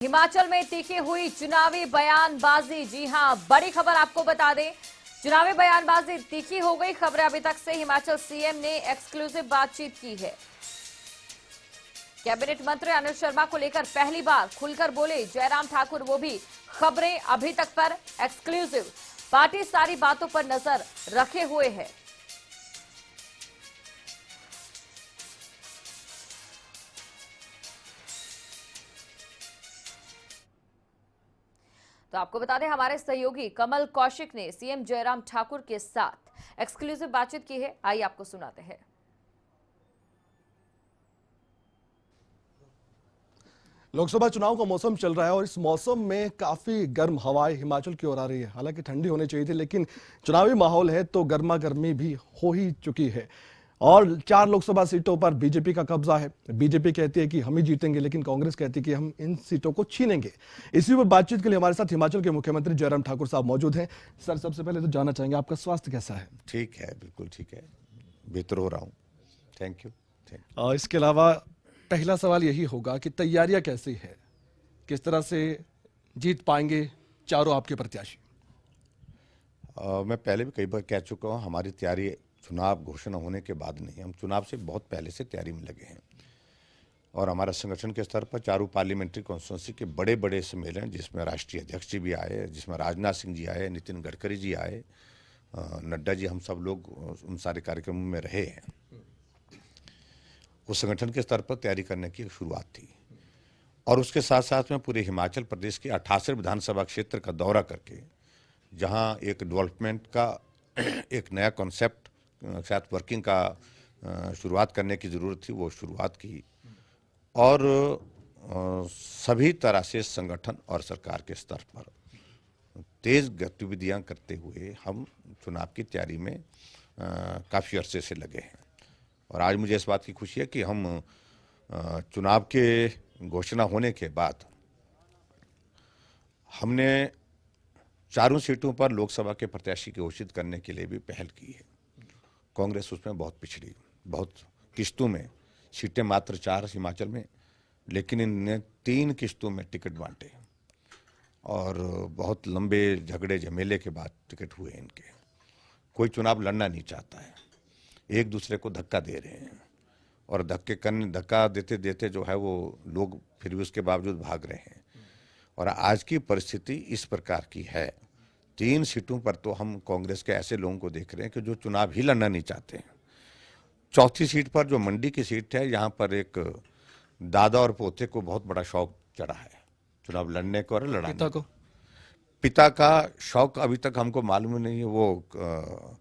हिमाचल में तीखी हुई चुनावी बयानबाजी। जी हां, बड़ी खबर आपको बता दें, चुनावी बयानबाजी तीखी हो गई। खबरें अभी तक से हिमाचल सीएम ने एक्सक्लूसिव बातचीत की है। कैबिनेट मंत्री अनिल शर्मा को लेकर पहली बार खुलकर बोले जयराम ठाकुर, वो भी खबरें अभी तक पर एक्सक्लूसिव। पार्टी सारी बातों पर नजर रखे हुए है। तो आपको बता दें, हमारे सहयोगी कमल कौशिक ने सीएम जयराम ठाकुर के साथ एक्सक्लूसिव बातचीत की है। आइए आपको सुनाते हैं। लोकसभा चुनाव का मौसम चल रहा है और इस मौसम में काफी गर्म हवाएं हिमाचल की ओर आ रही है। हालांकि ठंडी होनी चाहिए थी, लेकिन चुनावी माहौल है तो गर्मा गर्मी भी हो ही चुकी है। और 4 लोकसभा सीटों पर बीजेपी का कब्जा है। बीजेपी कहती है कि हम ही जीतेंगे, लेकिन कांग्रेस कहती है कि हम इन सीटों को छीनेंगे। इसी पर बातचीत के लिए हमारे साथ हिमाचल के मुख्यमंत्री जयराम ठाकुर साहब मौजूद हैं। सर, सबसे पहले तो जानना चाहेंगे आपका स्वास्थ्य कैसा है? ठीक है, बिल्कुल ठीक है, बेहतर हो रहा हूँ। Thank you. और इसके अलावा पहला सवाल यही होगा कि तैयारियां कैसी है, किस तरह से जीत पाएंगे चारों आपके प्रत्याशी? मैं पहले भी कई बार कह चुका हूँ, हमारी तैयारी चुनाव घोषणा होने के बाद नहीं, हम चुनाव से बहुत पहले से तैयारी में लगे हैं। और हमारा संगठन के स्तर पर चारों पार्लियामेंट्री कॉन्स्टिट्यूंसी के बड़े बड़े सम्मेलन, जिसमें राष्ट्रीय अध्यक्ष जी भी आए, जिसमें राजनाथ सिंह जी आए, नितिन गडकरी जी आए, नड्डा जी, हम सब लोग उन सारे कार्यक्रमों में रहे हैं। उस संगठन के स्तर पर तैयारी करने की शुरुआत थी। और उसके साथ साथ में पूरे हिमाचल प्रदेश के 88 विधानसभा क्षेत्र का दौरा करके, जहां एक डेवलपमेंट का एक नया कॉन्सेप्ट शायद वर्किंग का शुरुआत करने की ज़रूरत थी, वो शुरुआत की। और सभी तरह से संगठन और सरकार के स्तर पर तेज़ गतिविधियां करते हुए हम चुनाव की तैयारी में काफ़ी अरसे से लगे हैं। और आज मुझे इस बात की खुशी है कि हम चुनाव के घोषणा होने के बाद हमने चारों सीटों पर लोकसभा के प्रत्याशी घोषित करने के लिए भी पहल की है। कांग्रेस उसमें बहुत पिछड़ी, बहुत किश्तों में सीटें मात्र 4 हिमाचल में, लेकिन इनने 3 किश्तों में टिकट बांटे और बहुत लंबे झगड़े झमेले के बाद टिकट हुए इनके। कोई चुनाव लड़ना नहीं चाहता है, एक दूसरे को धक्का दे रहे हैं और धक्का देते देते जो है वो लोग फिर भी उसके बावजूद भाग रहे हैं। और आज की परिस्थिति इस प्रकार की है, 3 सीटों पर तो हम कांग्रेस के ऐसे लोगों को देख रहे हैं कि जो चुनाव ही लड़ना नहीं चाहते हैं। चौथी सीट पर जो मंडी की सीट है, यहाँ पर एक दादा और पोते को बहुत बड़ा शौक चढ़ा है चुनाव लड़ने को और लड़ाने को। पिता का शौक अभी तक हमको मालूम नहीं है, वो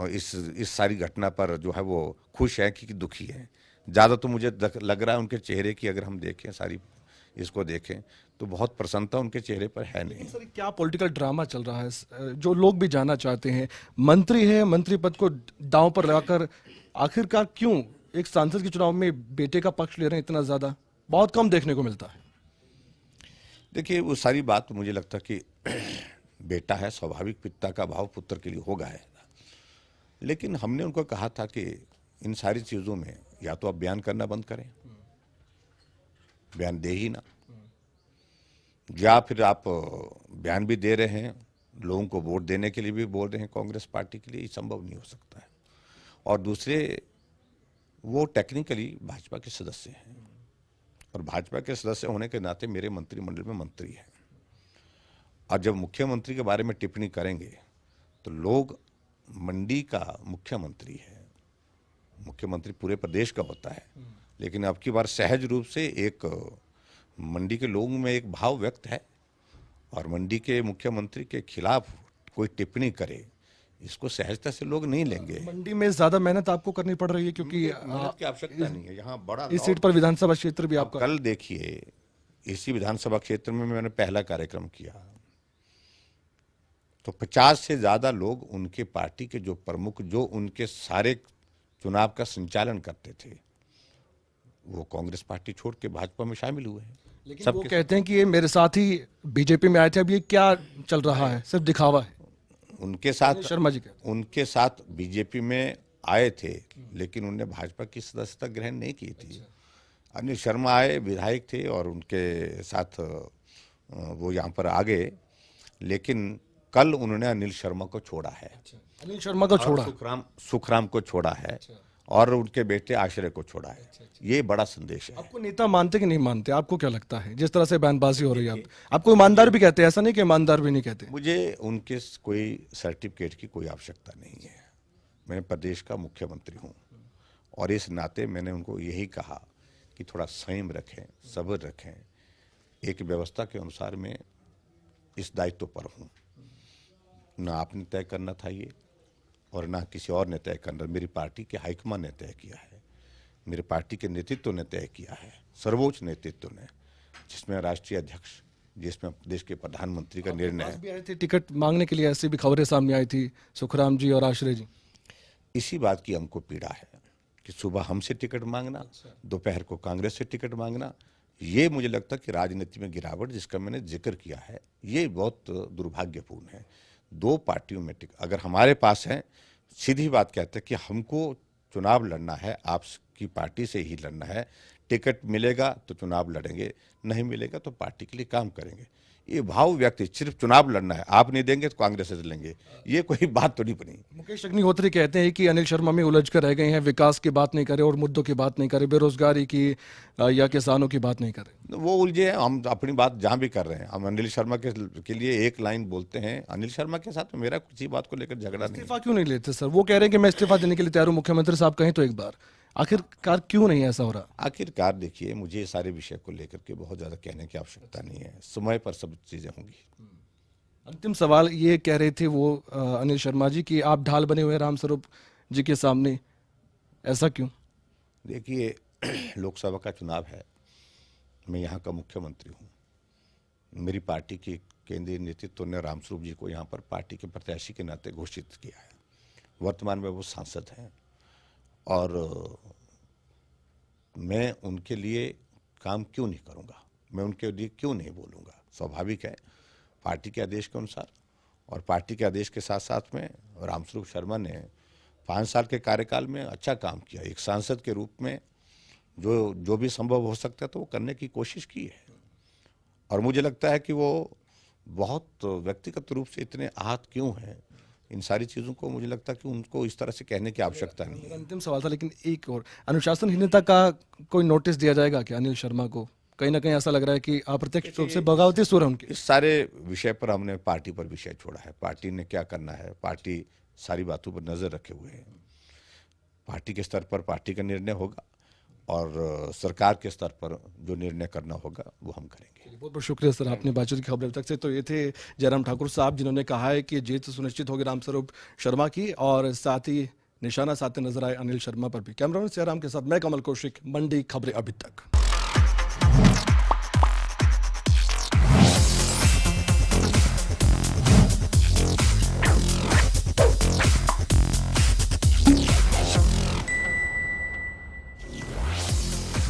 इस सारी घटना पर जो है वो खुश है कि दुखी है। ज़्यादा तो मुझे लग रहा है उनके चेहरे की अगर हम देखें, सारी इसको देखें तो बहुत प्रसन्नता उनके चेहरे पर है नहीं। सर, क्या पॉलिटिकल ड्रामा चल रहा है जो लोग भी जानना चाहते हैं? मंत्री है, मंत्री पद को दांव पर लगाकर आखिरकार क्यों एक सांसद के चुनाव में बेटे का पक्ष ले रहे हैं? इतना ज्यादा बहुत कम देखने को मिलता है। देखिए, वो सारी बात मुझे लगता कि बेटा है, स्वाभाविक पिता का भाव पुत्र के लिए होगा है। लेकिन हमने उनको कहा था कि इन सारी चीज़ों में या तो आप बयान करना बंद करें, बयान दे ही ना, या फिर आप बयान भी दे रहे हैं, लोगों को वोट देने के लिए भी बोल रहे हैं कांग्रेस पार्टी के लिए, ये संभव नहीं हो सकता है। और दूसरे, वो टेक्निकली भाजपा के सदस्य हैं और भाजपा के सदस्य होने के नाते मेरे मंत्रिमंडल में मंत्री हैं। और जब मुख्यमंत्री के बारे में टिप्पणी करेंगे तो लोग, मंडी का मुख्यमंत्री है, मुख्यमंत्री पूरे प्रदेश का होता है, लेकिन अब की बार सहज रूप से एक मंडी के लोगों में एक भाव व्यक्त है और मंडी के मुख्यमंत्री के खिलाफ कोई टिप्पणी करे, इसको सहजता से लोग नहीं लेंगे। मंडी में ज्यादा मेहनत आपको करनी पड़ रही है क्योंकि मेहनत की आवश्यकता नहीं है, यहाँ बड़ा इस सीट पर विधानसभा क्षेत्र भी आपका। कल देखिए, इसी विधानसभा क्षेत्र में मैंने पहला कार्यक्रम किया तो 50 से ज्यादा लोग उनके पार्टी के जो प्रमुख, जो उनके सारे चुनाव का संचालन करते थे, वो कांग्रेस पार्टी छोड़ के भाजपा में शामिल हुए हैं। लेकिन वो कहते हैं कि ये मेरे साथ ही बीजेपी में आए थे, अब ये क्या चल रहा है, सिर्फ दिखावा है। उनके साथ शर्मा जी कहते हैं उनके साथ बीजेपी में आए थे, लेकिन उन्होंने भाजपा की सदस्यता ग्रहण नहीं की थी। अनिल शर्मा आए, विधायक थे और उनके साथ वो यहाँ पर आ गए, लेकिन कल उन्होंने अनिल शर्मा को छोड़ा है। अनिल शर्मा को छोड़ा, सुखराम को छोड़ा है और उनके बेटे आश्रय को छोड़ा है। ये बड़ा संदेश है। आपको नेता मानते कि नहीं मानते? आपको क्या लगता है जिस तरह से बयानबाजी हो रही है? आपको ईमानदार भी कहते हैं, ऐसा नहीं कि ईमानदार भी नहीं कहते? मुझे उनके कोई सर्टिफिकेट की कोई आवश्यकता नहीं है। मैं प्रदेश का मुख्यमंत्री हूँ और इस नाते मैंने उनको यही कहा कि थोड़ा संयम रखें, सब्र रखें। एक व्यवस्था के अनुसार मैं इस दायित्व पर हूँ। ना आपने तय करना था ये और ना किसी और ने तय करना। मेरी पार्टी के हाईकमान ने तय किया है, मेरी पार्टी के नेतृत्व ने तय किया है, सर्वोच्च नेतृत्व ने, जिसमें राष्ट्रीय अध्यक्ष, जिसमें देश के प्रधानमंत्री का निर्णय है। भी आए थे टिकट मांगने के लिए, ऐसी भी खबरें सामने आई थी, सुखराम जी और आश्रय जी। इसी बात की हमको पीड़ा है कि सुबह हमसे टिकट मांगना, दोपहर को कांग्रेस से टिकट मांगना। ये मुझे लगता है कि राजनीति में गिरावट, जिसका मैंने जिक्र किया है, ये बहुत दुर्भाग्यपूर्ण है। दो पार्टियों में टिकट अगर हमारे पास है, सीधी बात कहते हैं कि हमको चुनाव लड़ना है, आपकी पार्टी से ही लड़ना है। टिकट मिलेगा तो चुनाव लड़ेंगे, नहीं मिलेगा तो पार्टी के लिए काम करेंगे। ये भाव व्यक्त, सिर्फ चुनाव लड़ना है, आप नहीं देंगे तो कांग्रेस से लेंगे, ये कोई बात तो नहीं बनी। मुकेश अग्निहोत्री कहते हैं कि अनिल शर्मा में उलझ कर रह गए हैं, विकास की बात नहीं करे और मुद्दों की बात नहीं करे, बेरोजगारी की या किसानों की बात नहीं करे। वो उलझे हैं, हम अपनी बात जहाँ भी कर रहे हैं। हम अनिल शर्मा के लिए एक लाइन बोलते हैं। अनिल शर्मा के साथ मेरा किसी बात को लेकर झगड़ा नहीं। इस्तीफा क्यों नहीं लेते सर? वो कह रहे हैं कि मैं इस्तीफा देने के लिए तैयार हूं, मुख्यमंत्री साहब कहें तो एक बार। आखिरकार क्यों नहीं ऐसा हो रहा? आखिरकार देखिए, मुझे ये सारे विषय को लेकर के बहुत ज़्यादा कहने की आवश्यकता नहीं है। समय पर सब चीज़ें होंगी। अंतिम सवाल ये कह रहे थे वो अनिल शर्मा जी कि आप ढाल बने हुए हैं रामस्वरूप जी के सामने, ऐसा क्यों? देखिए, लोकसभा का चुनाव है, मैं यहाँ का मुख्यमंत्री हूँ। मेरी पार्टी के केंद्रीय नेतृत्व ने रामस्वरूप जी को यहाँ पर पार्टी के प्रत्याशी के नाते घोषित किया है। वर्तमान में वो सांसद हैं और मैं उनके लिए काम क्यों नहीं करूँगा, मैं उनके लिए क्यों नहीं बोलूँगा? स्वाभाविक है, पार्टी के आदेश के अनुसार। और पार्टी के आदेश के साथ साथ में रामस्वरूप शर्मा ने 5 साल के कार्यकाल में अच्छा काम किया। एक सांसद के रूप में जो भी संभव हो सकता है तो वो करने की कोशिश की है। और मुझे लगता है कि वो बहुत व्यक्तिगत रूप से इतने आहत क्यों हैं, इन सारी चीज़ों को मुझे लगता है कि उनको इस तरह से कहने की आवश्यकता नहीं है। अंतिम सवाल था, लेकिन एक और, अनुशासनहीनता का कोई नोटिस दिया जाएगा क्या अनिल शर्मा को? कहीं ना कहीं ऐसा लग रहा है कि अप्रत्यक्ष रूप से बगावती सुर है उनकी। इस सारे विषय पर हमने पार्टी पर विषय छोड़ा है। पार्टी ने क्या करना है, पार्टी सारी बातों पर नजर रखे हुए है। पार्टी के स्तर पर पार्टी का निर्णय होगा और सरकार के स्तर पर जो निर्णय करना होगा वो हम करेंगे। बहुत बहुत शुक्रिया सर, आपने बातचीत की खबर तक से। तो ये थे जयराम ठाकुर साहब, जिन्होंने कहा है कि जीत सुनिश्चित होगी रामस्वरूप शर्मा की, और साथ ही निशाना साधते नजर आए अनिल शर्मा पर भी। कैमरामैन जयराम के साथ मैं कमल कौशिक, मंडी खबरें अभी तक।